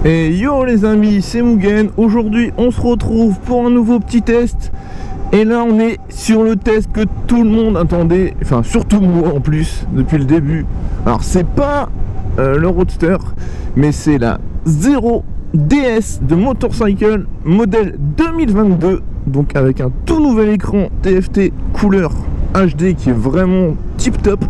Et yo les amis, c'est Mugen. Aujourd'hui on se retrouve pour un nouveau petit test. Et là on est sur le test que tout le monde attendait, enfin surtout moi en plus, depuis le début. Alors c'est pas le Roadster, mais c'est la 0DS de Motorcycle modèle 2022. Donc avec un tout nouvel écran TFT couleur HD qui est vraiment tip top.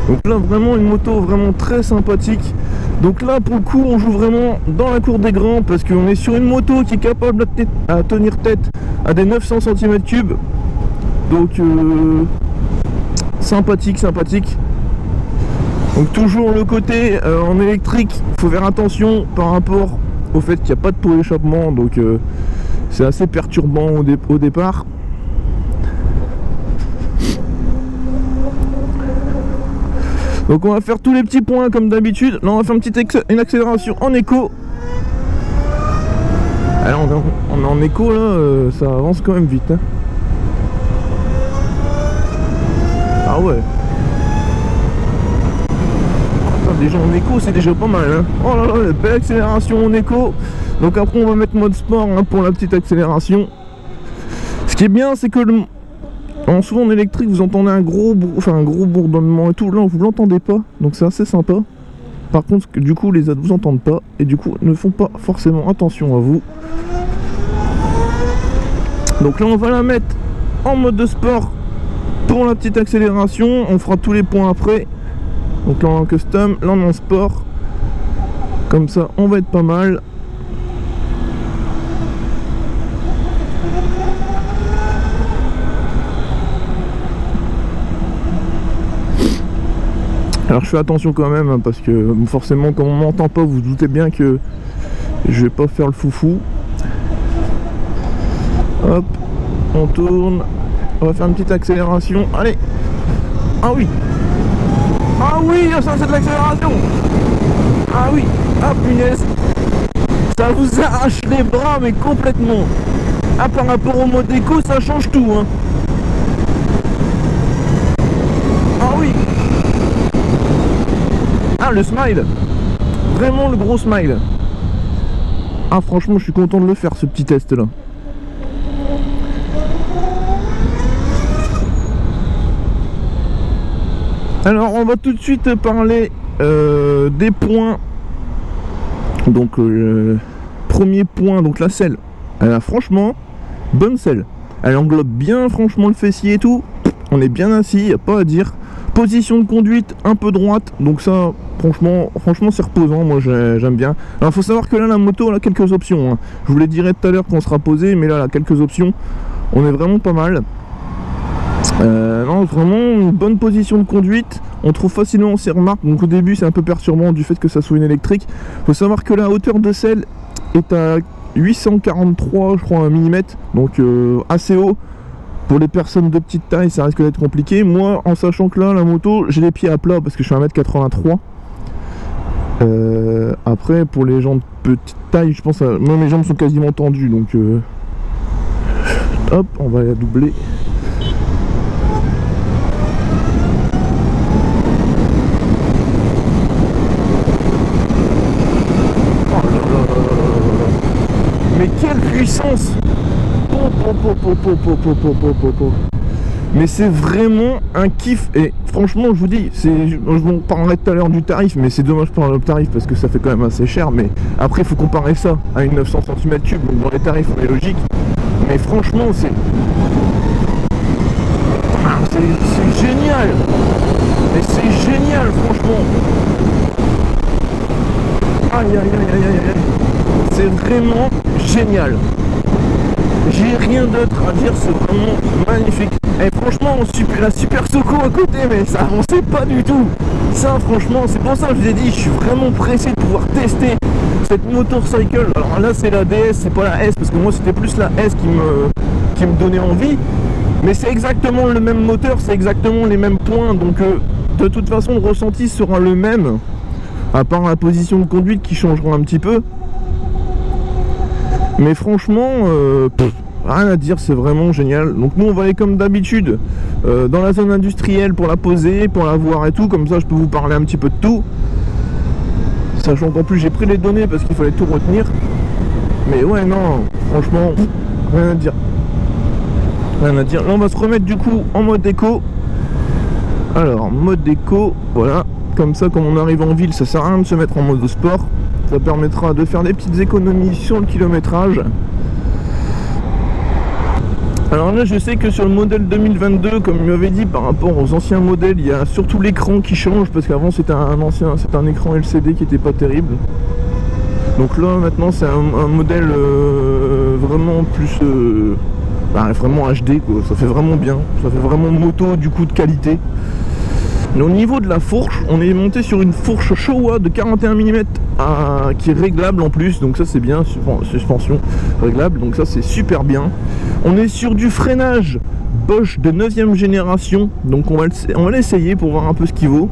Donc là vraiment une moto vraiment très sympathique. Donc là pour le coup on joue vraiment dans la cour des grands parce qu'on est sur une moto qui est capable à tenir tête à des 900 cm3. Donc sympathique. Donc toujours le côté en électrique, il faut faire attention par rapport au fait qu'il n'y a pas de pot d'échappement. Donc c'est assez perturbant au départ. Donc on va faire tous les petits points comme d'habitude. Là on va faire une accélération en écho. Alors on est en écho là, ça avance quand même vite hein. Ah ouais. Attends, déjà en écho c'est déjà pas mal hein. Oh là là, belle accélération en écho. Donc après on va mettre mode sport hein, pour la petite accélération. Ce qui est bien c'est que souvent en électrique vous entendez un gros bourdonnement et tout. Là vous l'entendez pas, donc c'est assez sympa. Par contre du coup les autres vous entendent pas et du coup ne font pas forcément attention à vous. Donc là on va la mettre en mode de sport pour la petite accélération. On fera tous les points après. Donc là on est en custom, là on est en sport. Comme ça on va être pas mal. Alors je fais attention quand même hein, parce que forcément quand on m'entend pas vous vous doutez bien que je vais pas faire le foufou. Hop, on tourne, on va faire une petite accélération, allez. Ah oui, ça c'est de l'accélération. Ah oui, ah punaise, ça vous arrache les bras mais complètement. Ah par rapport au mode écho ça change tout hein. Ah oui. Ah le smile, vraiment le gros smile. Ah franchement je suis content de le faire ce petit test là. Alors on va tout de suite parler des points. Donc premier point, donc la selle. Elle a franchement bonne selle. Elle englobe bien franchement le fessier et tout. On est bien assis, y a pas à dire. Position de conduite un peu droite, donc ça franchement c'est reposant, moi j'aime bien. Alors faut savoir que là la moto elle a quelques options hein. Je vous les dirai tout à l'heure quand on sera posé, mais là elle a quelques options. On est vraiment pas mal. Non vraiment une bonne position de conduite. On trouve facilement ces remarques, donc au début c'est un peu perturbant du fait que ça soit une électrique. Faut savoir que la hauteur de selle est à 843 je crois mm, donc assez haut. Pour les personnes de petite taille, ça risque d'être compliqué. Moi, en sachant que là, la moto, j'ai les pieds à plat parce que je suis 1m83. Après, pour les gens de petite taille, je pense moi, mes jambes sont quasiment tendues. Donc, hop, on va la doubler. Oh là là là là. Mais quelle puissance! Mais c'est vraiment un kiff et franchement je vous dis, je vous parlerai tout à l'heure du tarif, mais c'est dommage pour le tarif parce que ça fait quand même assez cher, mais après il faut comparer ça à une 900 cm3, donc dans les tarifs on est logique, mais franchement c'est génial, et c'est génial franchement. Aïe, c'est vraiment génial. J'ai rien d'autre à dire, c'est vraiment magnifique. Et franchement, la Super Soco à côté, mais ça avançait pas du tout. Ça, franchement, c'est pour ça que je vous ai dit, je suis vraiment pressé de pouvoir tester cette motorcycle. Alors là, c'est la DS, c'est pas la S, parce que moi, c'était plus la S qui me donnait envie. Mais c'est exactement le même moteur, c'est exactement les mêmes points. Donc, de toute façon, le ressenti sera le même. À part la position de conduite qui changera un petit peu. Mais franchement, rien à dire, c'est vraiment génial. Donc nous on va aller comme d'habitude dans la zone industrielle pour la poser, pour la voir et tout. Comme ça je peux vous parler un petit peu de tout. Sachant qu'en plus j'ai pris les données parce qu'il fallait tout retenir. Mais ouais, non, franchement, rien à dire. Rien à dire. Là on va se remettre du coup en mode éco. Alors, mode éco, voilà. Comme ça, quand on arrive en ville, ça sert à rien de se mettre en mode sport. Ça permettra de faire des petites économies sur le kilométrage. Alors là, je sais que sur le modèle 2022, comme il m'avait dit, par rapport aux anciens modèles, il y a surtout l'écran qui change, parce qu'avant c'était un écran LCD qui était pas terrible. Donc là, maintenant, c'est un modèle vraiment plus... vraiment HD, quoi. Ça fait vraiment bien. Ça fait vraiment moto, du coup, de qualité. Mais au niveau de la fourche, on est monté sur une fourche Showa de 41 mm qui est réglable en plus, donc ça c'est bien, suspension réglable, donc ça c'est super bien. On est sur du freinage Bosch de 9e génération, donc on va l'essayer pour voir un peu ce qu'il vaut.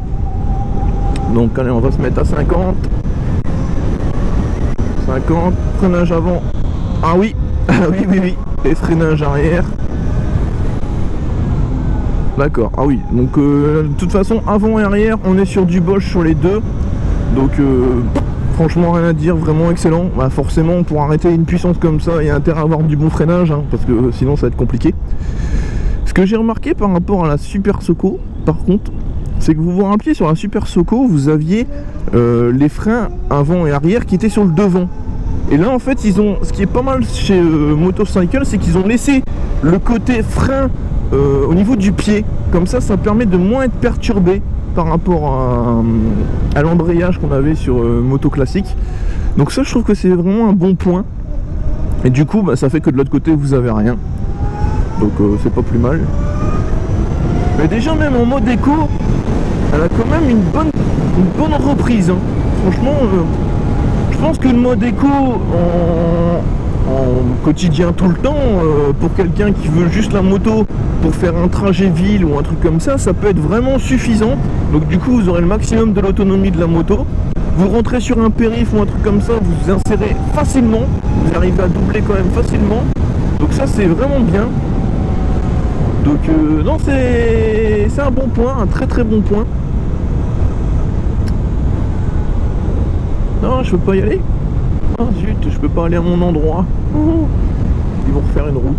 Donc allez, on va se mettre à 50, freinage avant, ah oui, oui, et freinage arrière. D'accord, ah oui, donc de toute façon avant et arrière on est sur du Bosch sur les deux. Donc franchement rien à dire, vraiment excellent. Bah, forcément pour arrêter une puissance comme ça il y a intérêt à avoir du bon freinage hein, parce que sinon ça va être compliqué. Ce que j'ai remarqué par rapport à la Super Soco par contre, c'est que vous vous rappelez sur la Super Soco vous aviez les freins avant et arrière qui étaient sur le devant. Et là en fait ils ont, ce qui est pas mal chez Motorcycle, c'est qu'ils ont laissé le côté frein au niveau du pied, comme ça permet de moins être perturbé par rapport à l'embrayage qu'on avait sur moto classique. Donc ça je trouve que c'est vraiment un bon point. Et du coup bah, ça fait que de l'autre côté vous avez rien. Donc c'est pas plus mal. Mais déjà même en mode éco, elle a quand même une bonne reprise hein. Franchement je pense que le mode éco en quotidien tout le temps, pour quelqu'un qui veut juste la moto pour faire un trajet ville ou un truc comme ça, ça peut être vraiment suffisant. Donc du coup vous aurez le maximum de l'autonomie de la moto. Vous rentrez sur un périph ou un truc comme ça, vous vous insérez facilement, vous arrivez à doubler quand même facilement. Donc ça c'est vraiment bien. Donc non, c'est un bon point, un très bon point. Non, je peux pas y aller. Ah zut, je peux pas aller à mon endroit. Ils vont refaire une route.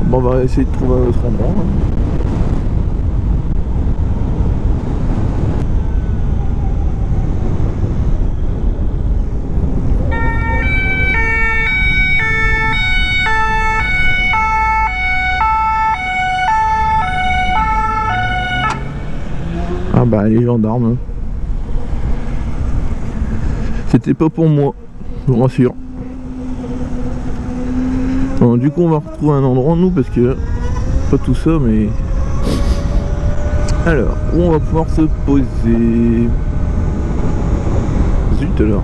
Bon, on va essayer de trouver un autre endroit. Ah bah les gendarmes. C'était pas pour moi, je vous rassure. Bon, du coup on va retrouver un endroit nous parce que pas tout ça mais... Alors, où on va pouvoir se poser? Zut alors.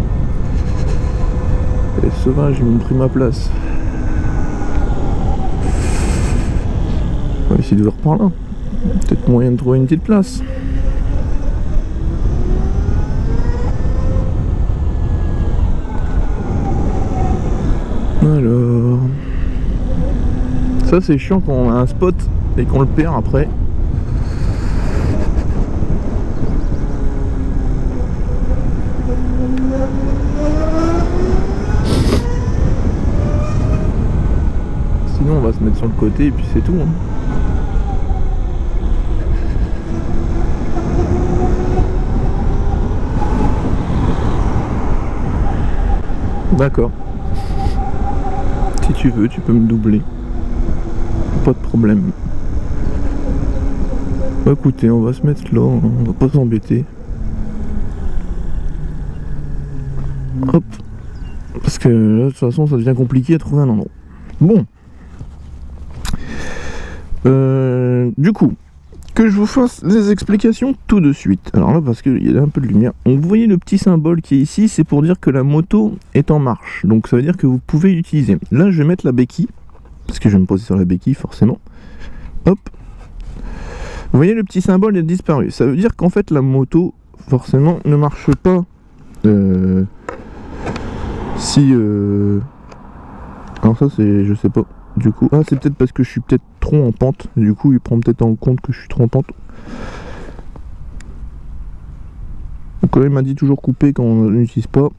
Les sauvages ils m'ont pris ma place. On va essayer de voir par là. Peut-être moyen de trouver une petite place. Alors, ça c'est chiant quand on a un spot et qu'on le perd après. Sinon on va se mettre sur le côté et puis c'est tout hein. D'accord. Si tu veux, tu peux me doubler. Pas de problème. Bah, écoutez, on va se mettre là, on va pas s'embêter. Hop. Parce que là, de toute façon, ça devient compliqué à trouver un endroit. Bon. Du coup, que je vous fasse les explications tout de suite. Alors là, parce qu'il y a un peu de lumière. Donc, vous voyez le petit symbole qui est ici, c'est pour dire que la moto est en marche. Donc ça veut dire que vous pouvez l'utiliser. Là, je vais mettre la béquille, parce que je vais me poser sur la béquille, forcément. Hop. Vous voyez, le petit symbole est disparu. Ça veut dire qu'en fait, la moto, forcément, ne marche pas si... Alors ça, c'est... je sais pas. Du coup, ah, c'est peut-être parce que je suis peut-être trop en pente. Du coup, il prend peut-être en compte que je suis trop en pente. Hop. Donc là il m'a dit toujours couper quand on n'utilise pas.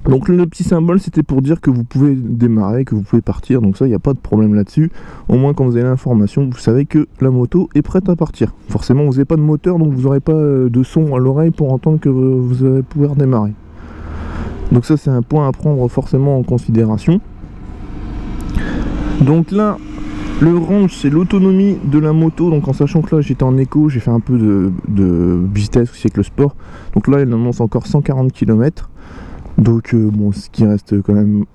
Donc le petit symbole c'était pour dire que vous pouvez démarrer, que vous pouvez partir, donc ça il n'y a pas de problème là-dessus. Au moins quand vous avez l'information, vous savez que la moto est prête à partir. Forcément vous n'avez pas de moteur, donc vous n'aurez pas de son à l'oreille pour entendre que vous allez pouvoir démarrer. Donc ça c'est un point à prendre forcément en considération. Donc là, le range c'est l'autonomie de la moto, donc en sachant que là j'étais en éco, j'ai fait un peu de vitesse aussi avec le sport. Donc là il annonce encore 140 km. Donc bon, ce qui reste quand même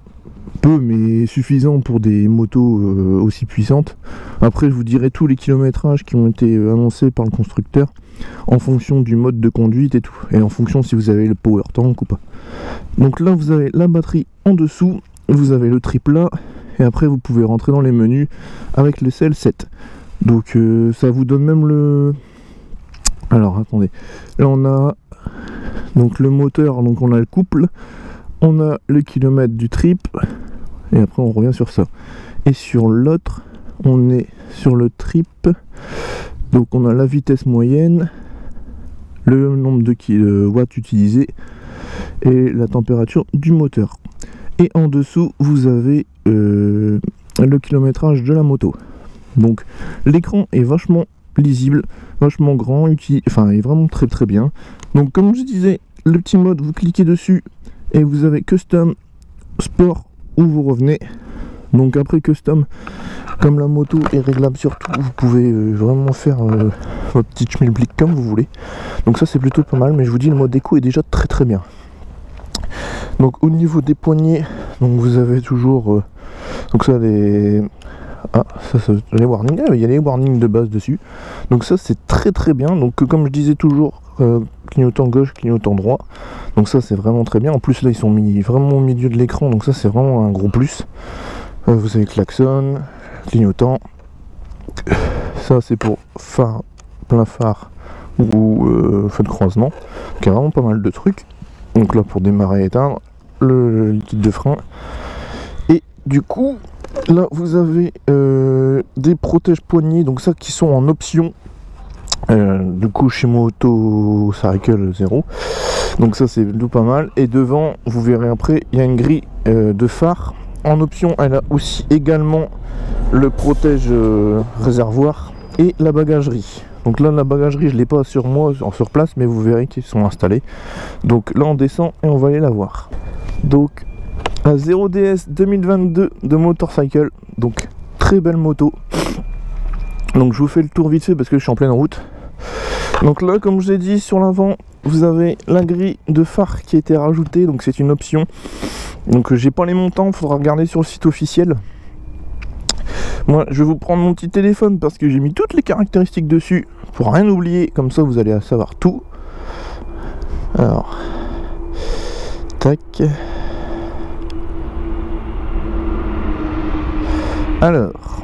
peu mais suffisant pour des motos aussi puissantes. Après je vous dirai tous les kilométrages qui ont été annoncés par le constructeur en fonction du mode de conduite et tout, et en fonction si vous avez le power tank ou pas. Donc là vous avez la batterie en dessous, vous avez le trip là, et après vous pouvez rentrer dans les menus avec les CL7. Donc ça vous donne même le... Alors attendez, là on a donc le moteur, donc on a le couple, on a le kilomètre du trip, et après on revient sur ça. Et sur l'autre, on est sur le trip, donc on a la vitesse moyenne, le nombre de watts utilisés et la température du moteur. Et en dessous, vous avez le kilométrage de la moto. Donc l'écran est vachement lisible, vachement grand, enfin il est vraiment très très bien. Donc comme je disais, le petit mode, vous cliquez dessus et vous avez custom, sport, où vous revenez. Donc après custom, comme la moto est réglable sur tout, vous pouvez vraiment faire votre petit schmilblick comme vous voulez. Donc ça c'est plutôt pas mal, mais je vous dis le mode éco est déjà très très bien. Donc au niveau des poignées, donc vous avez toujours donc ça les les warnings, il y a les warnings de base dessus. Donc ça c'est très très bien. Donc comme je disais toujours, clignotant gauche, clignotant droit. Donc ça c'est vraiment très bien. En plus là ils sont mis vraiment au milieu de l'écran, donc ça c'est vraiment un gros plus. Vous avez klaxon, clignotant. Ça c'est pour phare, plein phare ou feu de croisement. Donc il y a vraiment pas mal de trucs. Donc là pour démarrer et éteindre, le liquide de frein. Et du coup là vous avez des protèges poignées, donc ça qui sont en option. Du coup chez Moto Cycle 0, donc ça c'est plutôt pas mal. Et devant vous verrez après il y a une grille de phare en option. Elle a aussi également le protège réservoir et la bagagerie. Donc là la bagagerie je l'ai pas sur moi sur place, mais vous verrez qu'ils sont installés. Donc là on descend et on va aller la voir. Donc la 0DS 2022 de Motorcycle, donc très belle moto. Donc je vous fais le tour vite fait parce que je suis en pleine route. Donc là comme je l'ai dit, sur l'avant vous avez la grille de phare qui a été rajoutée, donc c'est une option. Donc j'ai pas les montants, il faudra regarder sur le site officiel. Moi je vais vous prendre mon petit téléphone parce que j'ai mis toutes les caractéristiques dessus pour rien oublier, comme ça vous allez savoir tout. Alors tac. Alors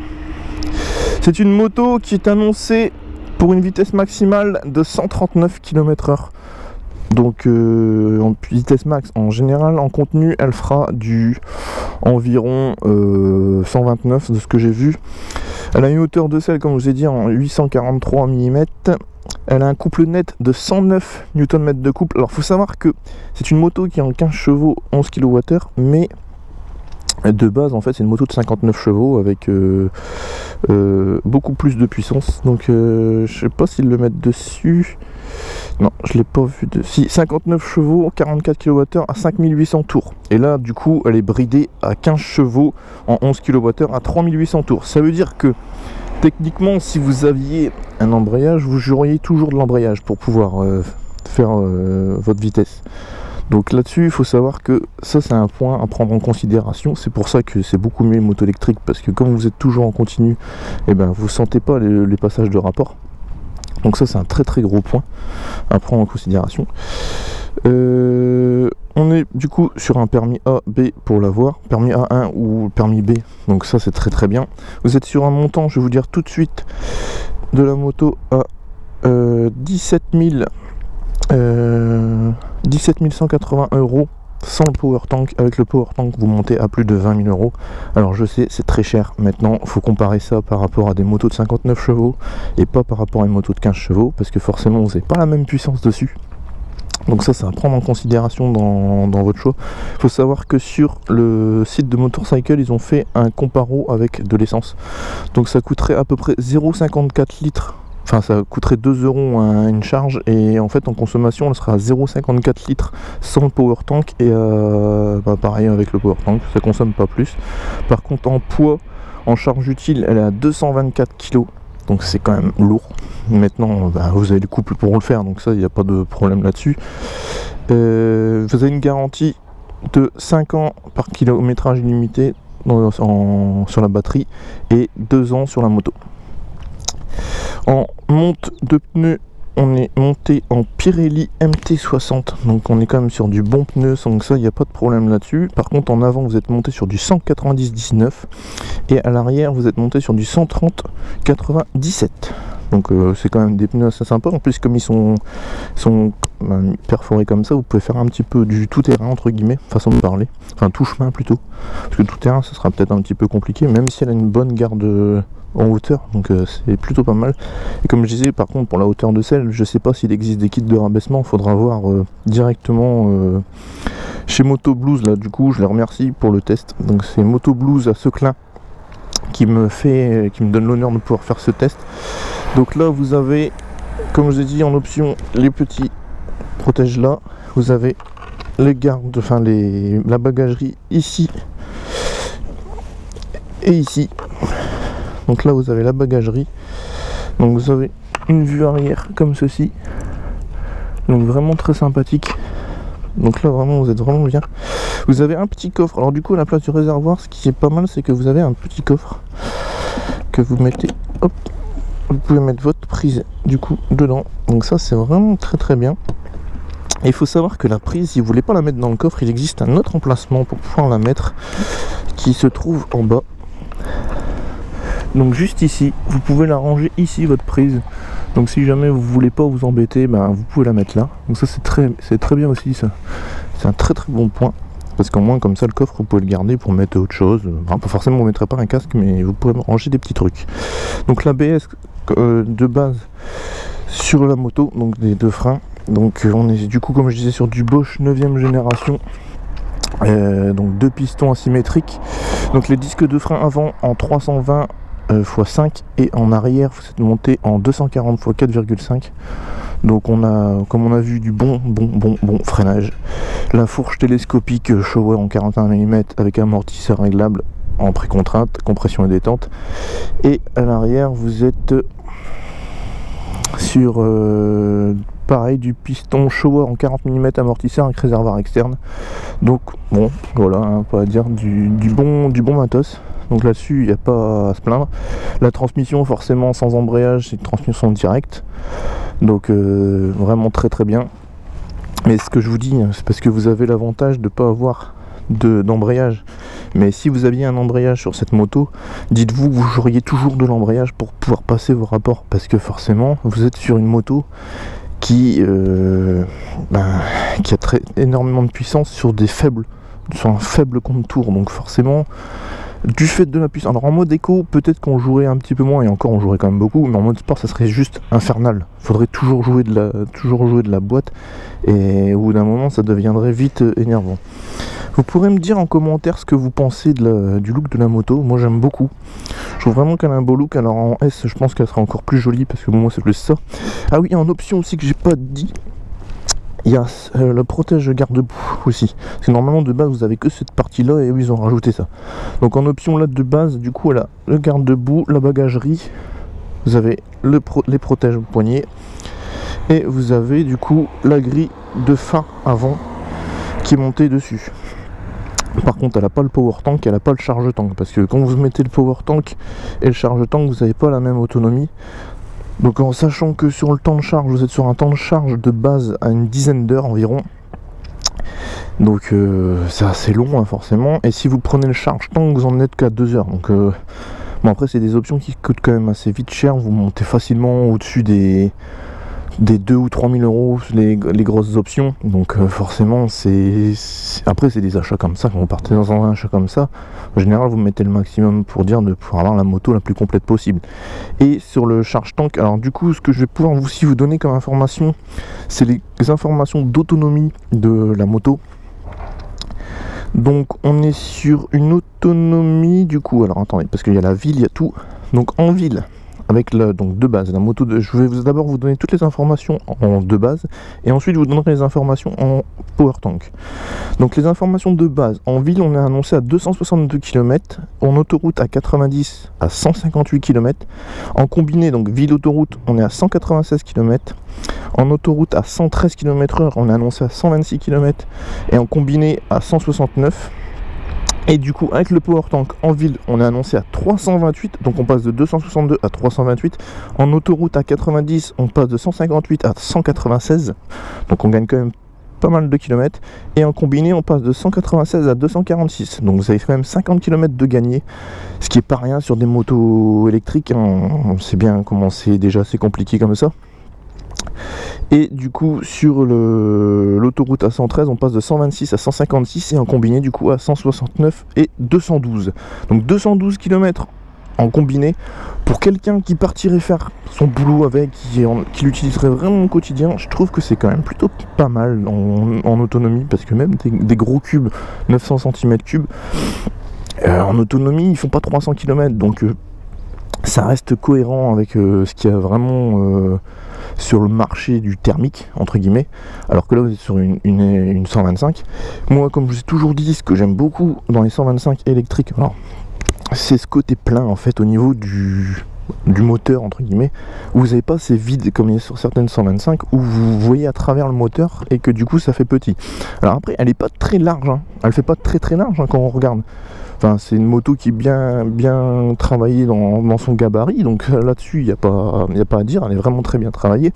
c'est une moto qui est annoncée pour une vitesse maximale de 139 km/h. Donc en vitesse max en général, en contenu elle fera du environ 129 de ce que j'ai vu. Elle a une hauteur de selle comme je vous ai dit en 843 mm. Elle a un couple net de 109 Nm de couple. Alors faut savoir que c'est une moto qui a 15 chevaux 11 kWh, mais de base en fait c'est une moto de 59 chevaux avec beaucoup plus de puissance. Donc je sais pas s'ils le mettent dessus. Non, je l'ai pas vu de... Si, 59 chevaux, 44 kWh à 5800 tours. Et là, du coup, elle est bridée à 15 chevaux en 11 kWh à 3800 tours. Ça veut dire que, techniquement, si vous aviez un embrayage, vous joueriez toujours de l'embrayage pour pouvoir faire votre vitesse. Donc là-dessus, il faut savoir que ça, c'est un point à prendre en considération. C'est pour ça que c'est beaucoup mieux une moto électrique, parce que comme vous êtes toujours en continu, eh ben, vous sentez pas les passages de rapport. Donc ça c'est un très très gros point à prendre en considération. On est du coup sur un permis A, B pour l'avoir, permis A1 ou permis B, donc ça c'est très très bien. Vous êtes sur un montant, je vais vous dire tout de suite, de la moto à 17 180 € sans le power tank. Avec le power tank vous montez à plus de 20 000 €. Alors je sais c'est très cher, maintenant il faut comparer ça par rapport à des motos de 59 chevaux et pas par rapport à une moto de 15 chevaux, parce que forcément vous n'avez pas la même puissance dessus. Donc ça à prendre en considération dans votre choix. Il faut savoir que sur le site de Motorcycle, ils ont fait un comparo avec de l'essence. Donc ça coûterait à peu près 0,54 litres. Enfin, ça coûterait 2 € une charge, et en fait en consommation elle sera à 0,54 litres sans le power tank, et pareil avec le power tank, ça consomme pas plus. Par contre en poids, en charge utile, elle est à 224 kg, donc c'est quand même lourd. Maintenant vous avez le couple pour le faire, donc ça il n'y a pas de problème là-dessus. Vous avez une garantie de 5 ans par kilométrage illimité sur la batterie, et 2 ans sur la moto. En monte de pneus, on est monté en Pirelli MT60, donc on est quand même sur du bon pneu, donc ça il n'y a pas de problème là-dessus. Par contre en avant vous êtes monté sur du 190-19, et à l'arrière vous êtes monté sur du 130-97. Donc c'est quand même des pneus assez sympas. En plus comme ils sont perforés comme ça, vous pouvez faire un petit peu du tout-terrain entre guillemets, façon de parler, enfin tout-chemin plutôt, parce que tout-terrain ça sera peut-être un petit peu compliqué, même si elle a une bonne garde en hauteur, donc c'est plutôt pas mal. Et comme je disais, par contre pour la hauteur de selle, je sais pas s'il existe des kits de rabaissement, il faudra voir directement chez Moto Blues. Là du coup je les remercie pour le test, donc c'est Moto Blues à Seclin qui me donne l'honneur de pouvoir faire ce test. Donc là vous avez, comme je vous ai dit, en option les petits protège là, vous avez les gardes, enfin la bagagerie ici et ici. Donc là vous avez la bagagerie, donc vous avez une vue arrière comme ceci, donc vraiment très sympathique. Donc là vraiment vous êtes vraiment bien. Vous avez un petit coffre, alors du coup à la place du réservoir, ce qui est pas mal, c'est que vous avez un petit coffre que vous mettez, hop, vous pouvez mettre votre prise du coup dedans, donc ça c'est vraiment très très bien. Et il faut savoir que la prise, si vous voulez pas la mettre dans le coffre, il existe un autre emplacement pour pouvoir la mettre qui se trouve en bas. Donc juste ici, vous pouvez la ranger ici votre prise. Donc si jamais vous voulez pas vous embêter, vous pouvez la mettre là. Donc ça c'est très bien aussi ça. C'est un très très bon point. Parce qu'au moins comme ça le coffre vous pouvez le garder pour mettre autre chose. Pas forcément vous ne mettrez pas un casque, mais vous pourrez ranger des petits trucs. Donc l'ABS de base sur la moto, donc des deux freins. Donc on est du coup comme je disais sur du Bosch 9ème génération. Donc 2 pistons asymétriques. Donc les disques de frein avant en 320 x 5, et en arrière vous êtes monté en 240 x 4,5. donc on a, comme on a vu, du bon freinage. La fourche télescopique Showa en 41 mm avec amortisseur réglable en pré-contrainte, compression et détente. Et à l'arrière vous êtes sur pareil du piston Showa en 40 mm amortisseur avec réservoir externe. Donc bon voilà, on va dire du bon matos. Donc là-dessus il n'y a pas à se plaindre. La transmission forcément sans embrayage, c'est une transmission directe, donc vraiment très très bien. Mais ce que je vous dis, c'est parce que vous avez l'avantage de ne pas avoir d'embrayage. Mais si vous aviez un embrayage sur cette moto, dites-vous que vous joueriez toujours de l'embrayage pour pouvoir passer vos rapports, parce que forcément vous êtes sur une moto qui a énormément de puissance sur un faible contour, donc forcément du fait de la puissance. Alors en mode éco peut-être qu'on jouerait un petit peu moins, et encore on jouerait quand même beaucoup, mais en mode sport ça serait juste infernal. Faudrait toujours jouer de la boîte, et au bout d'un moment ça deviendrait vite énervant. Vous pourrez me dire en commentaire ce que vous pensez du look de la moto. Moi j'aime beaucoup, je trouve vraiment qu'elle a un beau look. Alors en S je pense qu'elle sera encore plus jolie, parce que moi c'est plus ça. Ah oui, en option aussi que j'ai pas dit, il y a le protège garde-boue aussi. Parce que normalement de base vous avez que cette partie là, et eux ils ont rajouté ça. Donc en option là de base, du coup elle a le garde-boue, la bagagerie, vous avez les protèges poignets, et vous avez du coup la grille de fin avant qui est montée dessus. Par contre elle n'a pas le power tank, elle n'a pas le charge tank, parce que quand vous mettez le power tank et le charge tank, vous n'avez pas la même autonomie. Donc en sachant que sur le temps de charge, vous êtes sur un temps de charge de base à une dizaine d'heures environ. Donc c'est assez long forcément. Et si vous prenez le charge tank, vous en êtes qu'à 2 heures. Donc bon, après c'est des options qui coûtent quand même assez vite cher. Vous montez facilement au-dessus des des 2 ou 3 000 euros les grosses options. Donc forcément après c'est des achats comme ça. Quand vous partez dans un achat comme ça, en général vous mettez le maximum pour avoir la moto la plus complète possible. Et sur le charge tank, alors du coup ce que je vais pouvoir aussi vous donner comme information, c'est les informations d'autonomie de la moto. Donc on est sur une autonomie du coup, alors attendez, parce qu'il y a la ville, il y a tout. Donc en ville, avec donc de base, la moto je vais d'abord vous donner toutes les informations de base, et ensuite je vous donnerai les informations en power tank. Donc les informations de base, en ville on est annoncé à 262 km, en autoroute à 90 à 158 km, en combiné, donc ville-autoroute, on est à 196 km, en autoroute à 113 km/h, on est annoncé à 126 km, et en combiné à 169. Et du coup avec le power tank en ville on est annoncé à 328, donc on passe de 262 à 328. En autoroute à 90 on passe de 158 à 196, donc on gagne quand même pas mal de kilomètres. Et en combiné on passe de 196 à 246, donc vous avez quand même 50 km de gagné, ce qui est pas rien sur des motos électriques, hein. On sait bien comment c'est déjà assez compliqué comme ça. Et du coup sur l'autoroute à 113 on passe de 126 à 156, et en combiné du coup à 169 et 212. Donc 212 km en combiné pour quelqu'un qui partirait faire son boulot avec, qui l'utiliserait vraiment au quotidien. Je trouve que c'est quand même plutôt pas mal en autonomie, parce que même des gros cubes 900 cm3 en autonomie ils font pas 300 km, donc ça reste cohérent avec ce qu'il y a vraiment sur le marché du thermique entre guillemets, alors que là vous êtes sur une 125. Moi, comme je vous ai toujours dit, ce que j'aime beaucoup dans les 125 électriques, c'est ce côté plein en fait au niveau du moteur entre guillemets, où vous n'avez pas ces vides comme il y a sur certaines 125 où vous voyez à travers le moteur et que du coup ça fait petit. Alors après elle est pas très large, hein. Elle fait pas très large, hein, quand on regarde. Enfin, c'est une moto qui est bien travaillée dans son gabarit, donc là-dessus il n'y a pas à dire, elle est vraiment très bien travaillée.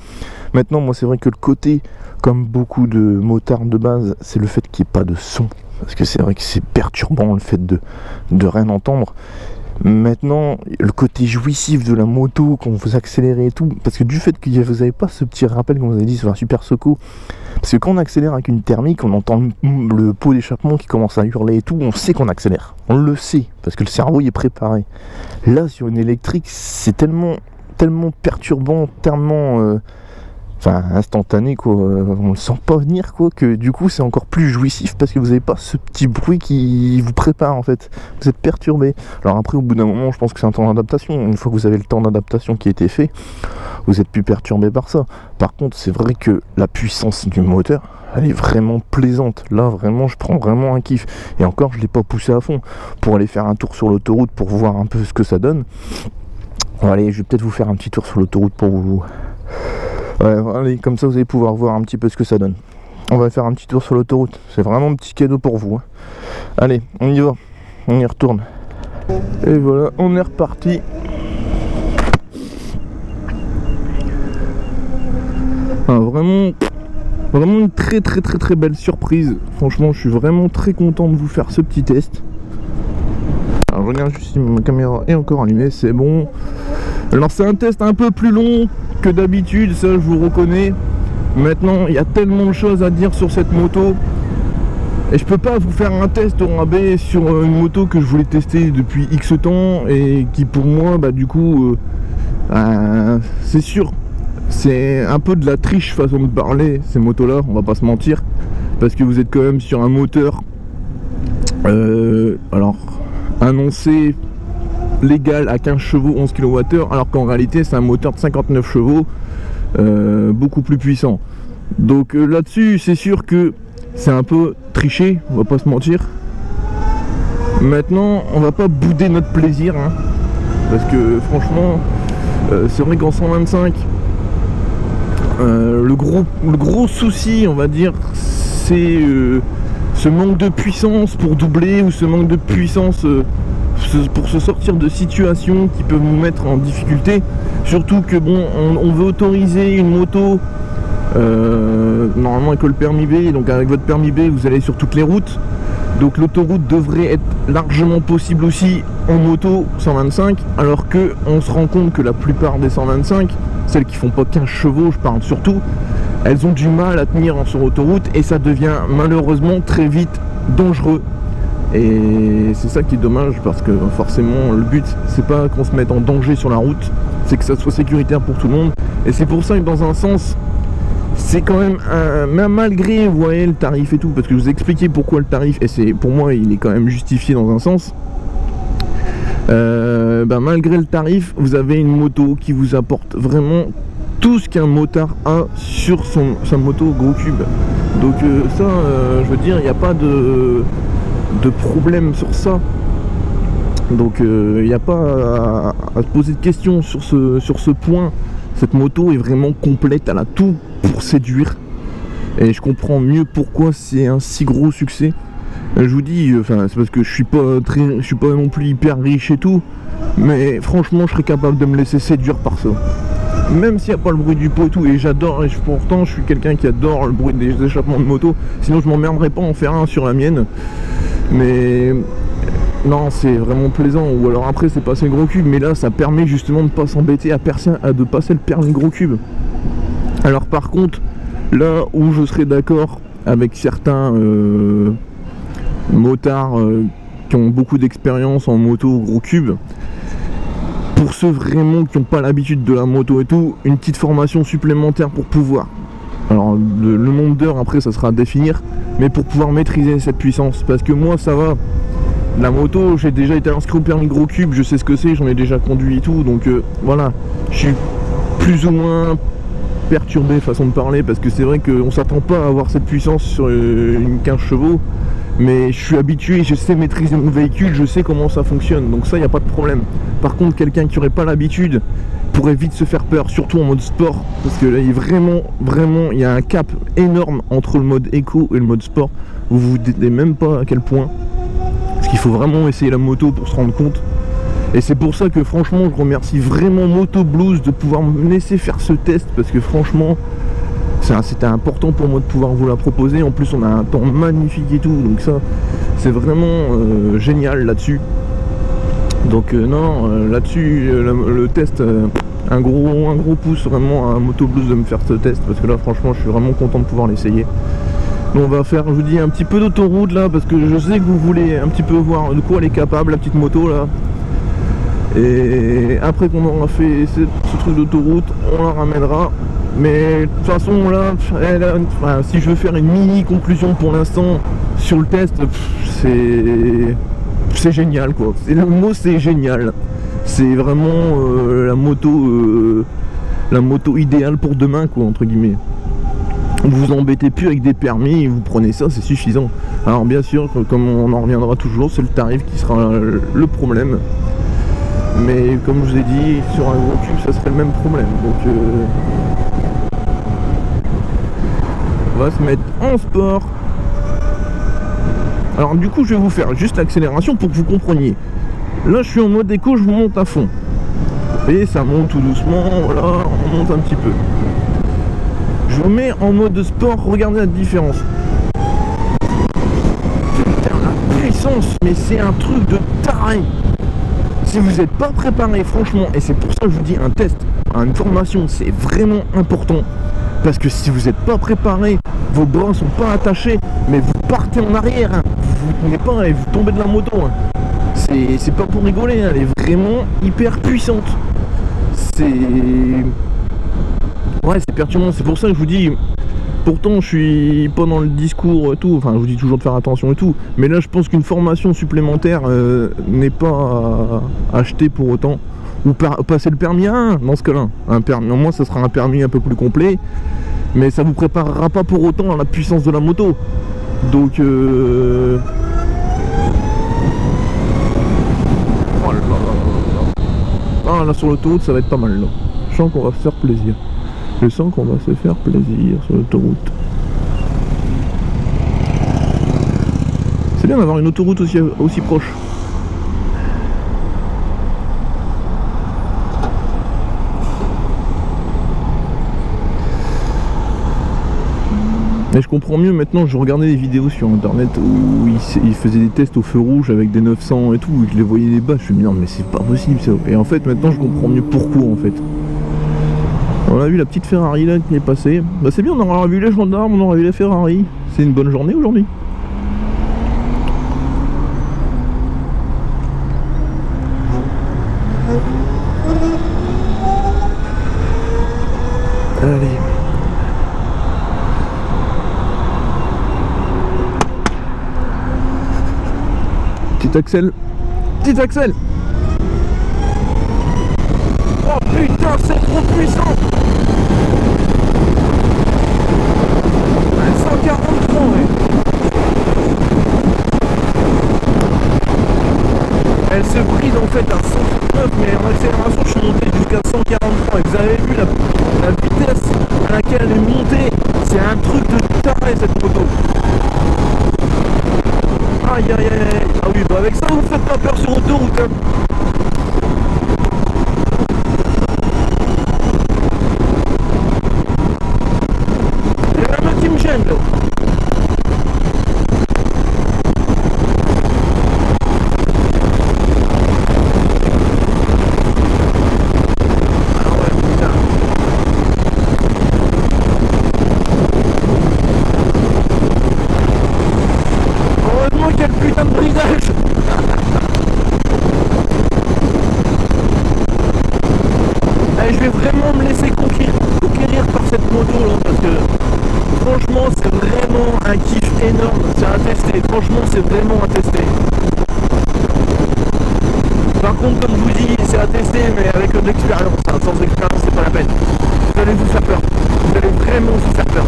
Maintenant moi c'est vrai que le côté, comme beaucoup de motards de base, c'est le fait qu'il n'y ait pas de son, parce que c'est vrai que c'est perturbant le fait de rien entendre. Maintenant, le côté jouissif de la moto quand vous accélérez et tout, parce que du fait que vous n'avez pas ce petit rappel comme vous avez dit sur la Super Soco, parce que quand on accélère avec une thermique, on entend le pot d'échappement qui commence à hurler et tout, on sait qu'on accélère, on le sait, parce que le cerveau y est préparé. Là sur une électrique c'est tellement perturbant, tellement instantané quoi, on le sent pas venir quoi, que du coup c'est encore plus jouissif, parce que vous n'avez pas ce petit bruit qui vous prépare en fait, vous êtes perturbé. Alors après au bout d'un moment je pense que c'est un temps d'adaptation, une fois que vous avez le temps d'adaptation qui a été fait, vous êtes plus perturbé par ça. Par contre c'est vrai que la puissance du moteur elle est vraiment plaisante, là vraiment je prends vraiment un kiff, et encore je l'ai pas poussé à fond pour aller faire un tour sur l'autoroute pour voir un peu ce que ça donne. Bon, allez, je vais peut-être vous faire un petit tour sur l'autoroute pour vous... Ouais, allez, comme ça vous allez pouvoir voir un petit peu ce que ça donne. On va faire un petit tour sur l'autoroute, c'est vraiment un petit cadeau pour vous, hein. Allez, on y va, on y retourne. Et voilà, on est reparti. Vraiment une très belle surprise. Franchement, je suis vraiment très content de vous faire ce petit test. Alors, je regarde juste si ma caméra est encore allumée, c'est bon. Alors, c'est un test un peu plus long que d'habitude, ça je vous reconnais. Maintenant, il y a tellement de choses à dire sur cette moto, et je peux pas vous faire un test au rabais sur une moto que je voulais tester depuis X temps, et qui pour moi, du coup, c'est sûr, c'est un peu de la triche façon de parler, ces motos-là, on va pas se mentir, parce que vous êtes quand même sur un moteur, alors, annoncé légal à 15 chevaux, 11 kWh, alors qu'en réalité c'est un moteur de 59 chevaux, beaucoup plus puissant. Donc là-dessus c'est sûr que c'est un peu triché, on va pas se mentir. Maintenant on va pas bouder notre plaisir, hein, parce que franchement c'est vrai qu'en 125 le gros souci on va dire c'est ce manque de puissance pour doubler, ou ce manque de puissance pour se sortir de situations qui peuvent nous mettre en difficulté. Surtout que bon, on veut autoriser une moto normalement avec le permis B, donc avec votre permis B vous allez sur toutes les routes, donc l'autoroute devrait être largement possible aussi en moto 125, alors que on se rend compte que la plupart des 125 celles qui font pas 15 chevaux, je parle surtout, elles ont du mal à tenir sur autoroute et ça devient malheureusement très vite dangereux. Et c'est ça qui est dommage parce que forcément le but c'est pas qu'on se mette en danger sur la route, c'est que ça soit sécuritaire pour tout le monde. Et c'est pour ça que dans un sens c'est quand même même malgré vous voyez le tarif et tout, parce que je vous ai expliqué pourquoi le tarif, et c'est pour moi il est quand même justifié dans un sens. Malgré le tarif, vous avez une moto qui vous apporte vraiment tout ce qu'un motard a sur sa moto gros cube. Donc je veux dire, il n'y a pas de problème sur ça. Donc il n'y a pas à se poser de questions sur ce point. Cette moto est vraiment complète, elle a tout pour séduire. Et je comprends mieux pourquoi c'est un si gros succès. Je vous dis, c'est parce que je suis pas non plus hyper riche et tout, mais franchement je serais capable de me laisser séduire par ça. Même s'il n'y a pas le bruit du pot et tout, et j'adore, et pourtant je suis quelqu'un qui adore le bruit des échappements de moto, sinon je m'emmerderais pas à en faire un sur la mienne. Mais non, c'est vraiment plaisant. Ou alors après c'est passer le gros cube, mais là ça permet justement de pas s'embêter de passer le permis gros cube. Alors par contre, là où je serais d'accord avec certains motards qui ont beaucoup d'expérience en moto gros cube, pour ceux vraiment qui n'ont pas l'habitude de la moto et tout, une petite formation supplémentaire pour pouvoir, alors le nombre d'heures après ça sera à définir, mais pour pouvoir maîtriser cette puissance, parce que moi ça va, la moto j'ai déjà été inscrit au permis gros cube, je sais ce que c'est, j'en ai déjà conduit et tout, donc voilà, je suis plus ou moins perturbé façon de parler, parce que c'est vrai qu'on s'attend pas à avoir cette puissance sur une 15 chevaux, mais je suis habitué, je sais maîtriser mon véhicule, je sais comment ça fonctionne, donc ça il n'y a pas de problème. Par contre quelqu'un qui n'aurait pas l'habitude pourrait vite se faire peur, surtout en mode sport, parce que là il y a vraiment il y a un cap énorme entre le mode éco et le mode sport, vous vous dites même pas à quel point, parce qu'il faut vraiment essayer la moto pour se rendre compte. Et c'est pour ça que franchement je remercie vraiment Moto Blues de pouvoir me laisser faire ce test, parce que franchement c'était important pour moi de pouvoir vous la proposer. En plus on a un temps magnifique et tout, donc ça c'est vraiment génial là-dessus. Donc là-dessus le test, un gros pouce vraiment à Moto Blues de me faire ce test, parce que là franchement je suis vraiment content de pouvoir l'essayer. On va faire, je vous dis, un petit peu d'autoroute là, parce que je sais que vous voulez un petit peu voir de quoi elle est capable, la petite moto là. Et après qu'on aura fait ce truc d'autoroute, on la ramènera. Mais de toute façon là, si je veux faire une mini conclusion pour l'instant sur le test, c'est génial quoi. Le mot c'est génial. C'est vraiment la moto idéale pour demain quoi, entre guillemets. Vous vous embêtez plus avec des permis, vous prenez ça, c'est suffisant. Alors bien sûr, comme on en reviendra toujours, c'est le tarif qui sera le problème. Mais comme je vous ai dit, sur un gros cube ça serait le même problème. Donc on va se mettre en sport. Alors du coup je vais vous faire juste l'accélération pour que vous compreniez. Là je suis en mode éco, je vous monte à fond. Et ça monte tout doucement, voilà, on monte un petit peu. Je vous mets en mode sport, regardez la différence. Putain, la puissance, mais c'est un truc de taré. Si vous n'êtes pas préparé, franchement, et c'est pour ça que je vous dis un test, une formation, c'est vraiment important. Parce que si vous n'êtes pas préparé, vos bras sont pas attachés, mais vous partez en arrière, hein. Vous tenez pas et vous tombez de la moto. Hein. C'est pas pour rigoler, hein. Elle est vraiment hyper puissante. Ouais, c'est perturbant, c'est pour ça que je vous dis. Pourtant je suis pas dans le discours et tout, enfin je vous dis toujours de faire attention et tout, mais là je pense qu'une formation supplémentaire n'est pas à acheter pour autant, ou passer le permis 1 dans ce cas là, un permis, au moins ça sera un permis un peu plus complet, mais ça vous préparera pas pour autant à la puissance de la moto, donc oh là là. Ah là sur l'autoroute ça va être pas mal là, je sens qu'on va se faire plaisir. Je sens qu'on va se faire plaisir sur l'autoroute. C'est bien d'avoir une autoroute aussi proche. Mais je comprends mieux maintenant, je regardais des vidéos sur internet où ils faisaient des tests au feu rouge avec des 900 et tout, et je les voyais des bas, je me suis dit non mais c'est pas possible ça. Et en fait maintenant je comprends mieux pourquoi en fait. On a vu la petite Ferrari là qui est passée. Bah c'est bien, on aura vu les gendarmes, on aura vu les Ferrari. C'est une bonne journée aujourd'hui. Allez. Petit Axel. Petit Axel. Oh putain, c'est trop puissant. 143, ouais. Elle se brise en fait à 139, mais en accélération je suis monté jusqu'à 143. Et vous avez vu la vitesse à laquelle elle est montée. C'est un truc de taré cette moto. Aïe aïe aïe. Ah oui, bah avec ça vous faites pas peur sur autoroute hein. Il y a un autre qui me gêne là. Quel putain de brisage. Allez, je vais vraiment me laisser conquérir par cette moto là, parce que franchement c'est vraiment un kiff énorme, c'est à tester, franchement c'est vraiment à tester. Par contre comme je vous dis c'est à tester mais avec de l'expérience, hein. Sans expérience c'est pas la peine. Vous allez vous faire peur, vous allez vraiment vous faire peur.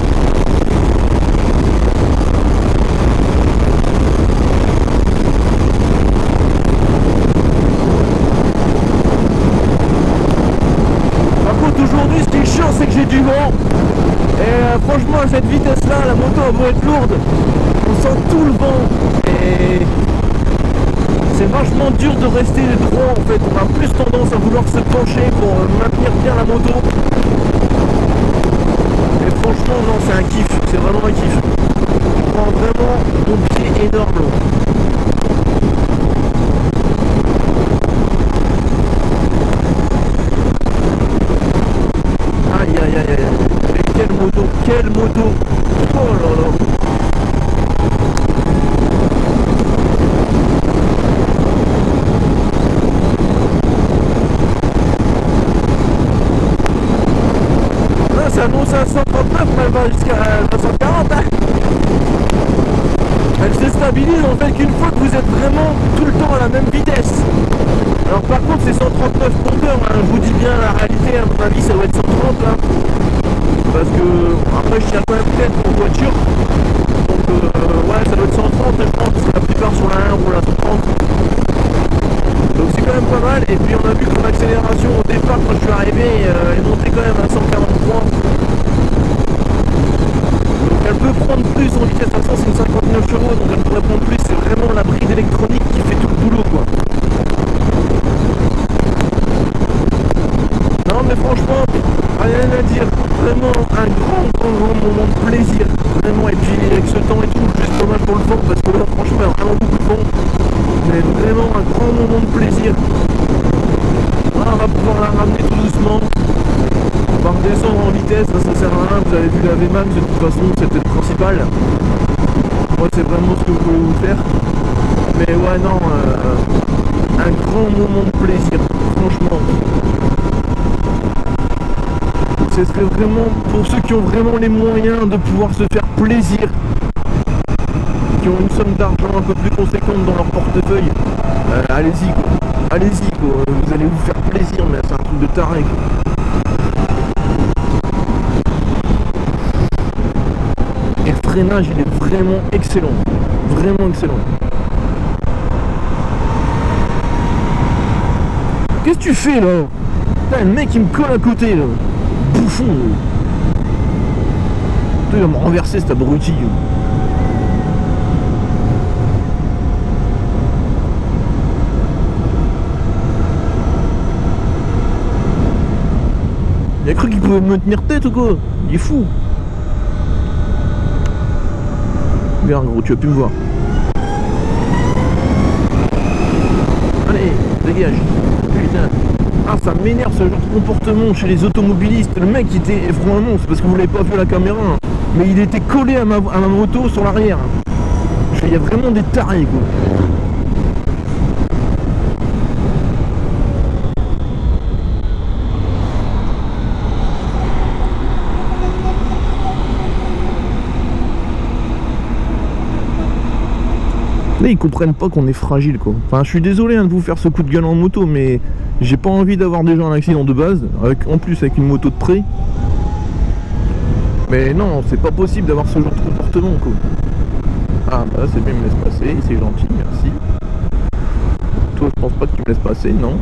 Aujourd'hui ce qui est chiant c'est que j'ai du vent et franchement à cette vitesse là la moto a beau être lourde, on sent tout le vent et c'est vachement dur de rester droit en fait, on a plus tendance à vouloir se pencher pour maintenir bien la moto et franchement non c'est un kiff, c'est vraiment un kiff, je prends vraiment mon pied énorme là. Aïe aïe aïe aïe, mais quelle moto, oh là là. Là ça annonce à 139 mais elle va jusqu'à 140 hein. Elle se stabilise en fait qu'une fois que vous êtes vraiment tout le temps à la même vitesse. Alors par contre c'est 139 compteurs, hein. Je vous dis bien la réalité, à mon avis ça doit être 130 là. Parce que après je tiens quand même tête en voiture. Donc ouais ça doit être 130 je pense, parce que la plupart sur la 1 roule à 130. Donc c'est quand même pas mal. Et puis on a vu que l'accélération au départ quand je suis arrivé est montée quand même à 143. Donc elle peut prendre plus en vitesse à 100, c'est une 59 chevaux, donc elle pourrait prendre plus, c'est vraiment la prise électronique qui fait tout le boulot quoi. Non mais franchement, rien à dire, vraiment un grand moment de plaisir, vraiment, et puis avec ce temps et tout, juste dommage pour le vent, parce que là franchement il y a vraiment beaucoup de vent, mais vraiment un grand moment de plaisir. Là on va pouvoir la ramener tout doucement, on va redescendre en vitesse, ça sert à rien, vous avez vu la VMAX de toute façon, c'était le principal. Moi c'est vraiment ce que vous pouvez vous faire, mais ouais non, un grand moment de plaisir, franchement. Ce serait vraiment pour ceux qui ont vraiment les moyens de pouvoir se faire plaisir, qui ont une somme d'argent un peu plus conséquente dans leur portefeuille, allez-y quoi, allez-y quoi, vous allez vous faire plaisir, mais c'est un truc de taré quoi. Et le freinage il est vraiment excellent, vraiment excellent. Qu'est-ce que tu fais là? Putain, le mec il me colle à côté là. Bouffon. Il va me renverser cet abruti. Il a cru qu'il pouvait me tenir tête ou quoi? Il est fou. Merde gros, tu vas plus me voir. Allez, dégage. Putain. Ah, ça m'énerve ce genre de comportement chez les automobilistes. Le mec était, vraiment, c'est parce que vous l'avez pas vu à la caméra, hein, mais il était collé à ma moto sur l'arrière. Il y a vraiment des tarés, quoi. Là, ils comprennent pas qu'on est fragile, quoi. Enfin, je suis désolé hein, de vous faire ce coup de gueule en moto, mais j'ai pas envie d'avoir déjà un accident de base, en plus avec une moto de près. Mais non, c'est pas possible d'avoir ce genre de comportement, quoi. Ah bah c'est bien, il me laisse passer, c'est gentil, merci. Toi, je pense pas que tu me laisses passer, non.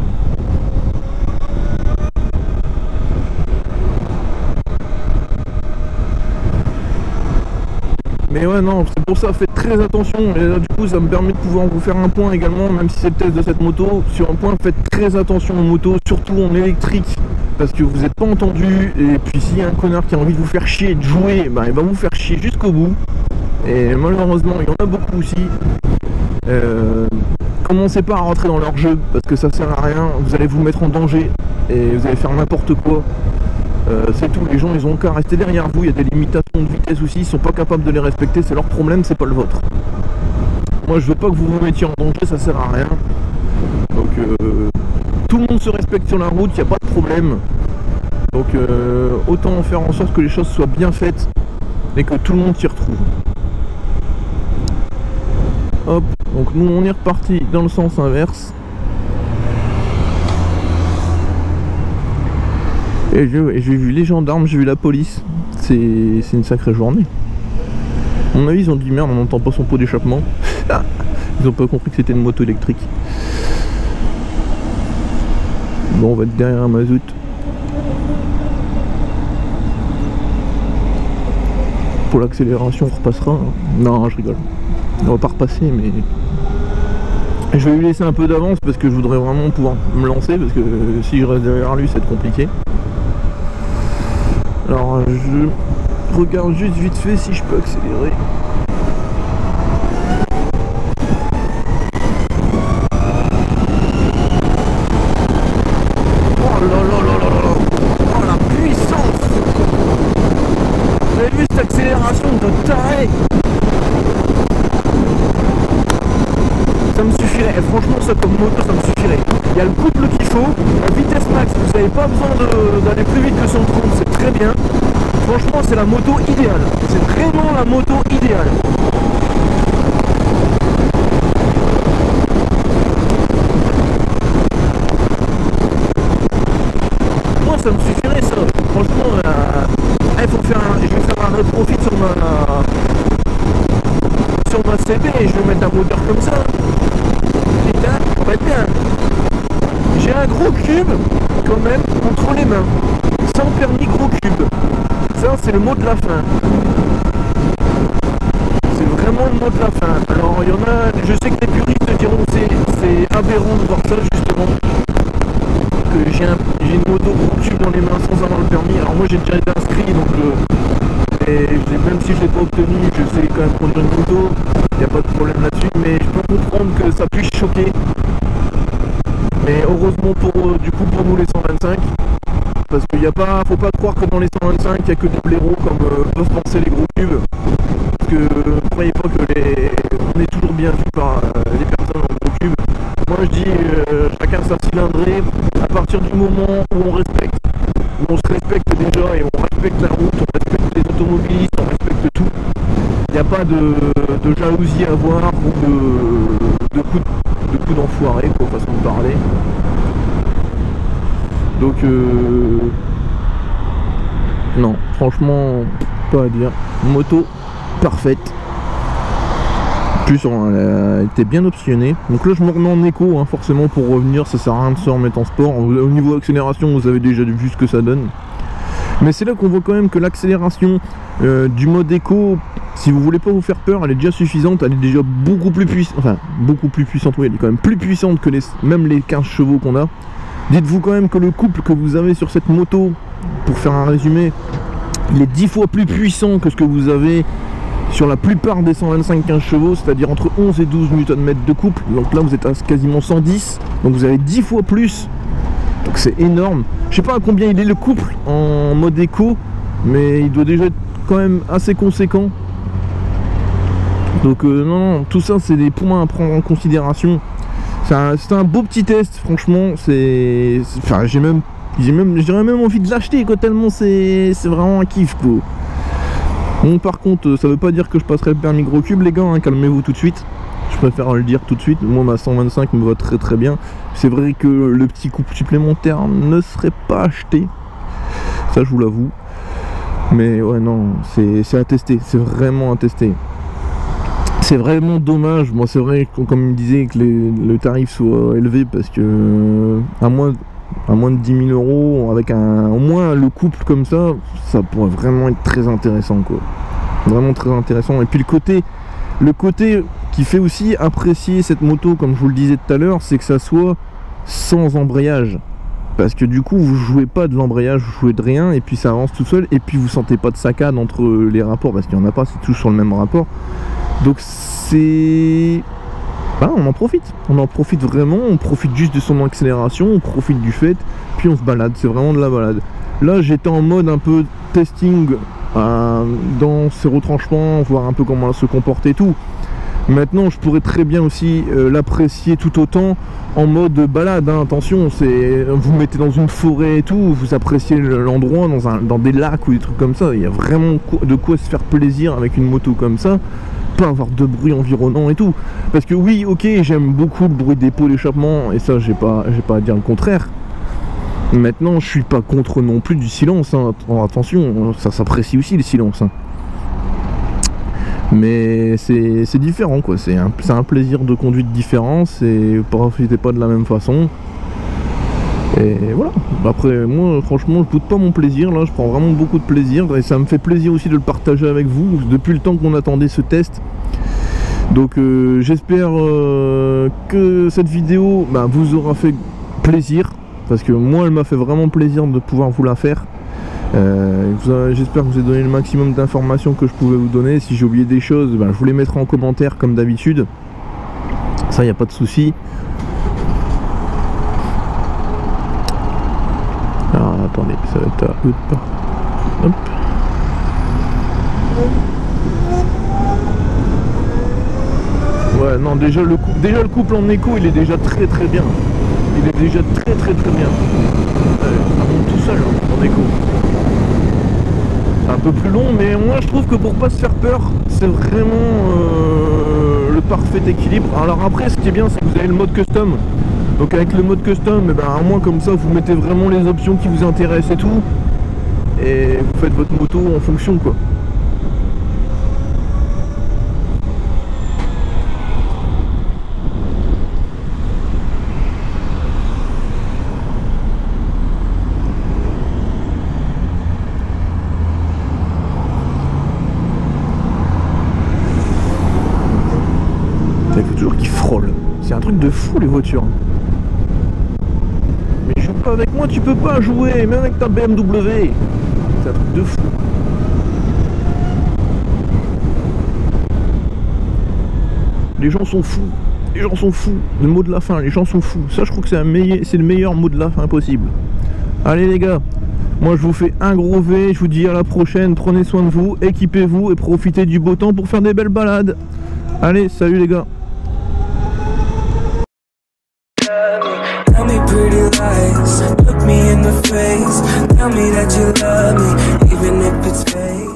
Mais ouais, non, c'est pour ça, faites très attention. Et là, du coup, ça me permet de pouvoir vous faire un point également, même si c'est le test de cette moto. Sur un point, faites très attention aux motos, surtout en électrique, parce que vous n'êtes pas entendu. Et puis, s'il y a un connard qui a envie de vous faire chier et de jouer, bah, il va vous faire chier jusqu'au bout. Et malheureusement, il y en a beaucoup aussi. Commencez pas à rentrer dans leur jeu, parce que ça sert à rien. Vous allez vous mettre en danger et vous allez faire n'importe quoi. C'est tout, les gens ils ont qu'à rester derrière vous, il y a des limitations de vitesse aussi, ils sont pas capables de les respecter, c'est leur problème, c'est pas le vôtre. Moi je veux pas que vous vous mettiez en danger, ça sert à rien. Donc tout le monde se respecte sur la route, il n'y a pas de problème. Donc autant faire en sorte que les choses soient bien faites et que tout le monde s'y retrouve. Hop, donc nous on est reparti dans le sens inverse. Et j'ai vu les gendarmes, j'ai vu la police. C'est une sacrée journée. À mon avis, ils ont dit merde, on n'entend pas son pot d'échappement. Ils ont pas compris que c'était une moto électrique. Bon, on va être derrière un mazout. Pour l'accélération, on repassera. Non, je rigole. On va pas repasser, mais je vais lui laisser un peu d'avance parce que je voudrais vraiment pouvoir me lancer. Parce que si je reste derrière lui, ça va être compliqué. Alors je regarde juste vite fait si je peux accélérer. Oh là là là là là. Oh la puissance. Vous avez vu cette accélération de taré? Ça me suffirait, et franchement ça comme moto ça me suffirait. Il y a le couple qu'il faut, la vitesse max, vous n'avez pas besoin d'aller plus vite que 130, c'est très bien. Franchement c'est la moto idéale, c'est vraiment la moto idéale. Moi ça me suffirait ça, franchement je vais faire un rétrofit sur ma CB et je vais mettre un moteur comme ça. Putain, on va être bien. J'ai un gros cube quand même entre les mains. Sans permis gros cube. Ça c'est le mot de la fin. C'est vraiment le mot de la fin. Alors il y en a, je sais que les puristes diront c'est aberrant de voir ça justement. Que j'ai une moto gros cube dans les mains sans avoir le permis. Alors moi j'ai déjà été inscrit donc même si je l'ai pas obtenu, je sais quand même conduire une moto, il n'y a pas de problème là-dessus, mais je peux comprendre que ça puisse choquer. Mais heureusement pour nous les 125, parce qu'il n'y a pas, faut pas croire que dans les 125 il n'y a que des blaireaux comme peuvent penser les gros cubes. Parce que ne croyez pas que on est toujours bien vu par les personnes en gros cubes. Moi je dis chacun sa cylindrée, à partir du moment où on respecte. Où on se respecte déjà et on respecte la route, on respecte les automobilistes, on respecte tout. Il n'y a pas de jalousie à avoir ou de coups d'enfoiré, quoi, façon de parler. Donc non, franchement, pas à dire. Moto parfaite. En plus, elle a été bien optionnée. Donc là, je me remets en écho, hein, forcément, pour revenir. Ça sert à rien de se remettre en sport. Au niveau accélération, vous avez déjà vu ce que ça donne. Mais c'est là qu'on voit quand même que l'accélération du mode éco, si vous voulez pas vous faire peur, elle est déjà suffisante. Elle est déjà beaucoup plus puissante. Enfin, beaucoup plus puissante, oui, elle est quand même plus puissante que même les 15 chevaux qu'on a. Dites-vous quand même que le couple que vous avez sur cette moto, pour faire un résumé, il est 10 fois plus puissant que ce que vous avez sur la plupart des 125-15 chevaux, c'est-à-dire entre 11 et 12 Nm de couple. Donc là vous êtes à quasiment 110, donc vous avez 10 fois plus Donc c'est énorme. Je sais pas à combien il est le couple en mode éco, mais il doit déjà être quand même assez conséquent. Donc non, tout ça c'est des points à prendre en considération. C'est un beau petit test, franchement. Enfin, je dirais même envie de l'acheter, quoi, tellement c'est vraiment un kiff, quoi. Bon, par contre, ça veut pas dire que je passerai le permis gros cube, les gars, hein, calmez-vous tout de suite. Je préfère le dire tout de suite. Moi, ma 125 me va très très bien. C'est vrai que le petit couple supplémentaire ne serait pas acheté, ça je vous l'avoue. Mais ouais, non, c'est à tester, c'est vraiment à tester. C'est vraiment dommage. Moi, c'est vrai, comme il me disait, que le tarif soit élevé parce que à moins de 10 000 euros, avec au moins le couple comme ça pourrait vraiment être très intéressant, quoi. Vraiment très intéressant. Et puis le côté qui fait aussi apprécier cette moto, comme je vous le disais tout à l'heure, c'est que ça soit sans embrayage. Parce que du coup, vous jouez pas de l'embrayage, vous jouez de rien, et puis ça avance tout seul, et puis vous sentez pas de saccade entre les rapports, parce qu'il n'y en a pas, c'est toujours sur le même rapport. Donc c'est... Bah, on en profite vraiment, on profite juste de son accélération, on profite du fait, puis on se balade, c'est vraiment de la balade. Là j'étais en mode un peu testing dans ses retranchements, voir un peu comment elle se comporte et tout. Maintenant je pourrais très bien aussi l'apprécier tout autant en mode balade, hein. Attention, vous mettez dans une forêt et tout, vous appréciez l'endroit dans des lacs ou des trucs comme ça, il y a vraiment de quoi se faire plaisir avec une moto comme ça. Pas avoir de bruit environnant et tout, parce que oui, ok, j'aime beaucoup le bruit des pots d'échappement et ça j'ai pas à dire le contraire. Maintenant je suis pas contre non plus du silence, hein. Attention, ça s'apprécie aussi le silence, hein. Mais c'est différent, quoi. C'est un plaisir de conduite différent, et profitez pas de la même façon. Et voilà. Après, moi, franchement, je boude pas mon plaisir. Là, je prends vraiment beaucoup de plaisir. Et ça me fait plaisir aussi de le partager avec vous depuis le temps qu'on attendait ce test. Donc, j'espère que cette vidéo vous aura fait plaisir. Parce que moi, elle m'a fait vraiment plaisir de pouvoir vous la faire. J'espère que vous avez donné le maximum d'informations que je pouvais vous donner. Si j'ai oublié des choses, je vous les mettrai en commentaire comme d'habitude. Ça, il n'y a pas de souci. Alors attendez, ça va être à eux de pas. Hop. Ouais, non, déjà le couple en écho, il est déjà très très bien. Il est déjà très très très bien. Ça monte tout seul, hein, en écho. C'est un peu plus long, mais moi je trouve que pour pas se faire peur, c'est vraiment le parfait équilibre. Alors après, ce qui est bien, c'est que vous avez le mode custom. Donc avec le mode custom, à moins comme ça, vous mettez vraiment les options qui vous intéressent et tout, et vous faites votre moto en fonction, quoi. Il faut toujours qu'ils frôlent. C'est un truc de fou, les voitures. Mais joue pas avec moi, tu peux pas jouer, même avec ta BMW. C'est un truc de fou. Les gens sont fous. Les gens sont fous. Le mot de la fin, les gens sont fous. Ça, je crois que c'est le meilleur mot de la fin possible. Allez les gars, moi je vous fais un gros V. Je vous dis à la prochaine. Prenez soin de vous, équipez-vous et profitez du beau temps pour faire des belles balades. Allez, salut les gars. Tell me pretty lies, look me in the face, tell me that you love me, even if it's fake.